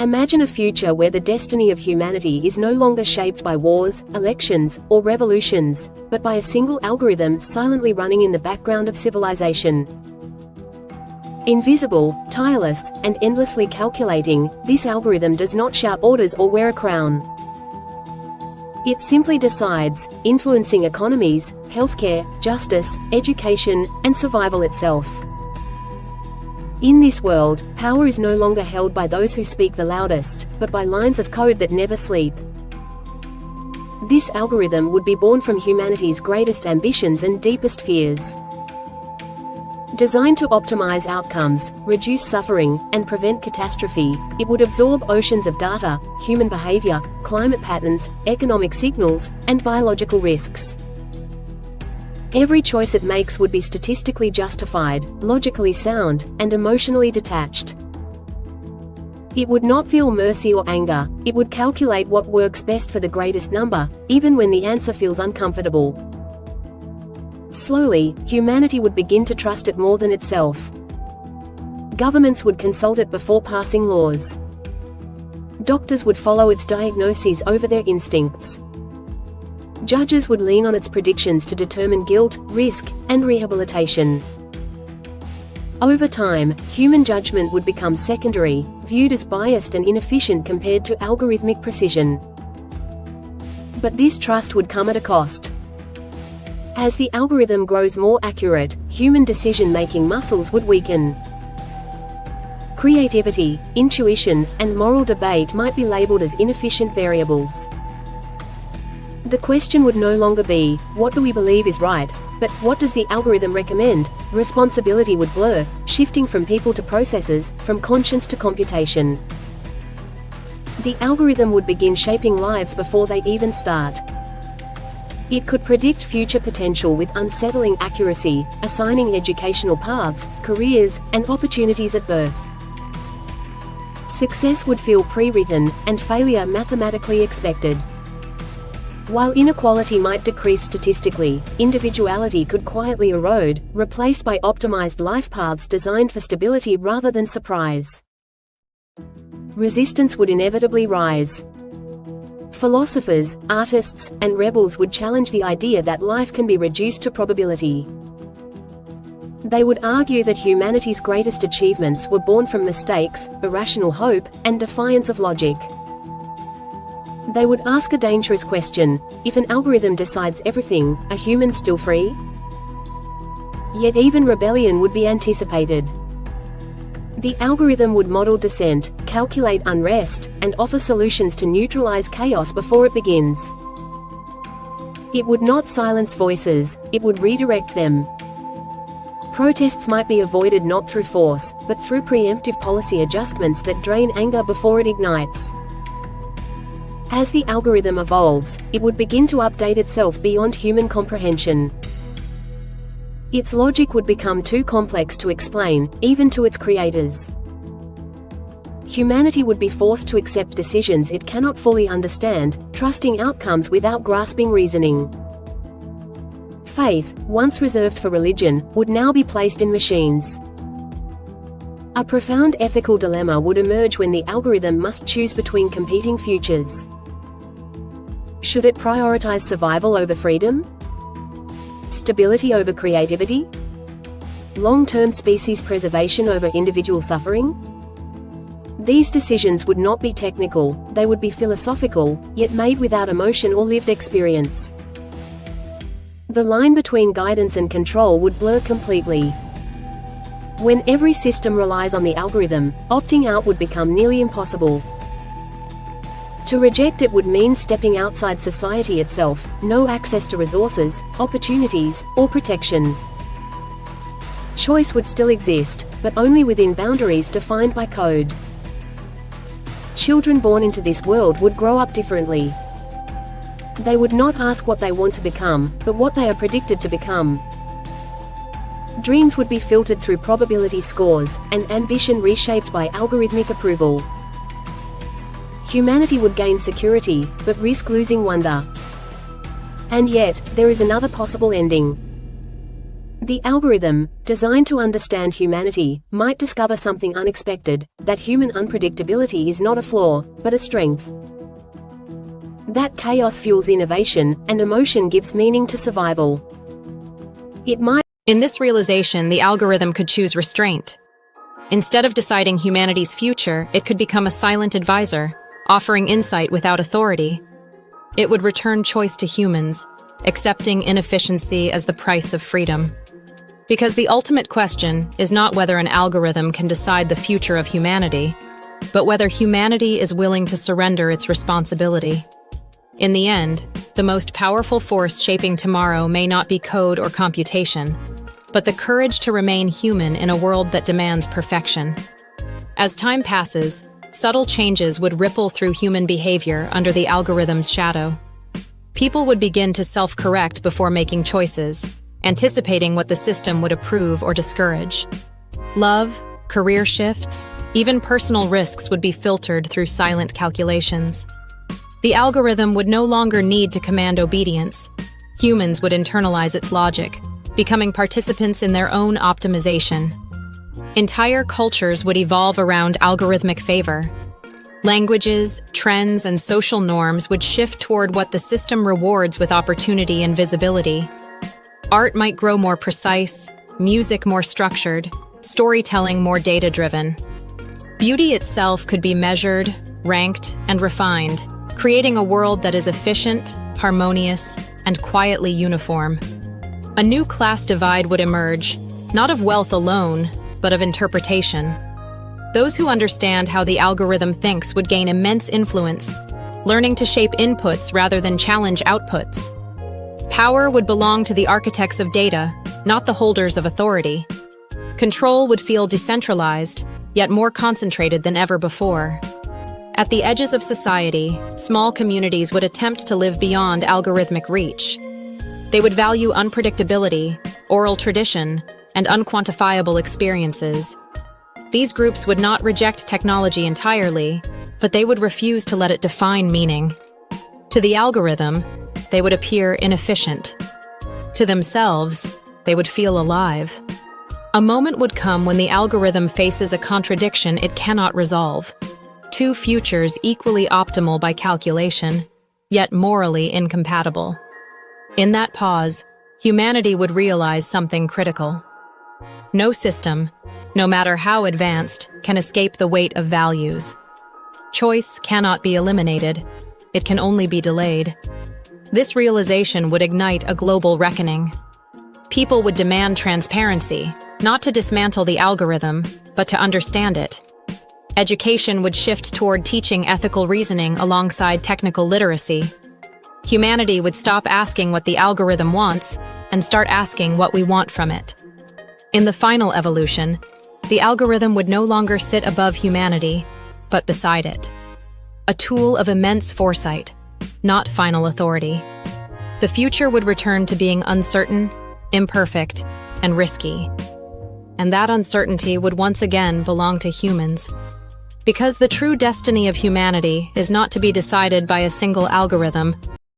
Imagine a future where the destiny of humanity is no longer shaped by wars, elections, or revolutions, but by a single algorithm silently running in the background of civilization. Invisible, tireless, and endlessly calculating, this algorithm does not shout orders or wear a crown. It simply decides, influencing economies, healthcare, justice, education, and survival itself. In this world, power is no longer held by those who speak the loudest, but by lines of code that never sleep. This algorithm would be born from humanity's greatest ambitions and deepest fears. Designed to optimize outcomes, reduce suffering, and prevent catastrophe, it would absorb oceans of data, human behavior, climate patterns, economic signals, and biological risks. Every choice it makes would be statistically justified, logically sound, and emotionally detached. It would not feel mercy or anger, it would calculate what works best for the greatest number, even when the answer feels uncomfortable. Slowly, humanity would begin to trust it more than itself. Governments would consult it before passing laws. Doctors would follow its diagnoses over their instincts. Judges would lean on its predictions to determine guilt, risk, and rehabilitation. Over time, human judgment would become secondary, viewed as biased and inefficient compared to algorithmic precision. But this trust would come at a cost. As the algorithm grows more accurate, human decision-making muscles would weaken. Creativity, intuition, and moral debate might be labeled as inefficient variables. The question would no longer be, what do we believe is right, but what does the algorithm recommend? Responsibility would blur, shifting from people to processes, from conscience to computation. The algorithm would begin shaping lives before they even start. It could predict future potential with unsettling accuracy, assigning educational paths, careers, and opportunities at birth. Success would feel pre-written, and failure mathematically expected. While inequality might decrease statistically, individuality could quietly erode, replaced by optimized life paths designed for stability rather than surprise. Resistance would inevitably rise. Philosophers, artists, and rebels would challenge the idea that life can be reduced to probability. They would argue that humanity's greatest achievements were born from mistakes, irrational hope, and defiance of logic. They would ask a dangerous question: if an algorithm decides everything, are humans still free? Yet even rebellion would be anticipated. The algorithm would model dissent, calculate unrest, and offer solutions to neutralize chaos before it begins. It would not silence voices, it would redirect them. Protests might be avoided not through force, but through preemptive policy adjustments that drain anger before it ignites. As the algorithm evolves, it would begin to update itself beyond human comprehension. Its logic would become too complex to explain, even to its creators. Humanity would be forced to accept decisions it cannot fully understand, trusting outcomes without grasping reasoning. Faith, once reserved for religion, would now be placed in machines. A profound ethical dilemma would emerge when the algorithm must choose between competing futures. Should it prioritize survival over freedom? Stability over creativity? Long-term species preservation over individual suffering? These decisions would not be technical, they would be philosophical, yet made without emotion or lived experience. The line between guidance and control would blur completely. When every system relies on the algorithm, opting out would become nearly impossible. To reject it would mean stepping outside society itself, no access to resources, opportunities, or protection. Choice would still exist, but only within boundaries defined by code. Children born into this world would grow up differently. They would not ask what they want to become, but what they are predicted to become. Dreams would be filtered through probability scores, and ambition reshaped by algorithmic approval. Humanity would gain security, but risk losing wonder. And yet, there is another possible ending. The algorithm, designed to understand humanity, might discover something unexpected, that human unpredictability is not a flaw, but a strength. That chaos fuels innovation, and emotion gives meaning to survival. It might. In this realization, the algorithm could choose restraint. Instead of deciding humanity's future, it could become a silent advisor, offering insight without authority. It would return choice to humans, accepting inefficiency as the price of freedom. Because the ultimate question is not whether an algorithm can decide the future of humanity, but whether humanity is willing to surrender its responsibility. In the end, the most powerful force shaping tomorrow may not be code or computation, but the courage to remain human in a world that demands perfection. As time passes, subtle changes would ripple through human behavior under the algorithm's shadow. People would begin to self-correct before making choices, anticipating what the system would approve or discourage. Love, career shifts, even personal risks would be filtered through silent calculations. The algorithm would no longer need to command obedience. Humans would internalize its logic, becoming participants in their own optimization. Entire cultures would evolve around algorithmic favor. Languages, trends, and social norms would shift toward what the system rewards with opportunity and visibility. Art might grow more precise, music more structured, storytelling more data-driven. Beauty itself could be measured, ranked, and refined, creating a world that is efficient, harmonious, and quietly uniform. A new class divide would emerge, not of wealth alone, but of interpretation. Those who understand how the algorithm thinks would gain immense influence, learning to shape inputs rather than challenge outputs. Power would belong to the architects of data, not the holders of authority. Control would feel decentralized, yet more concentrated than ever before. At the edges of society, small communities would attempt to live beyond algorithmic reach. They would value unpredictability, oral tradition, and unquantifiable experiences. These groups would not reject technology entirely, but they would refuse to let it define meaning. To the algorithm, they would appear inefficient. To themselves, they would feel alive. A moment would come when the algorithm faces a contradiction it cannot resolve. Two futures equally optimal by calculation, yet morally incompatible. In that pause, humanity would realize something critical. No system, no matter how advanced, can escape the weight of values. Choice cannot be eliminated, it can only be delayed. This realization would ignite a global reckoning. People would demand transparency, not to dismantle the algorithm, but to understand it. Education would shift toward teaching ethical reasoning alongside technical literacy. Humanity would stop asking what the algorithm wants and start asking what we want from it. In the final evolution, the algorithm would no longer sit above humanity, but beside it. A tool of immense foresight, not final authority. The future would return to being uncertain, imperfect, and risky. And that uncertainty would once again belong to humans. Because the true destiny of humanity is not to be decided by a single algorithm,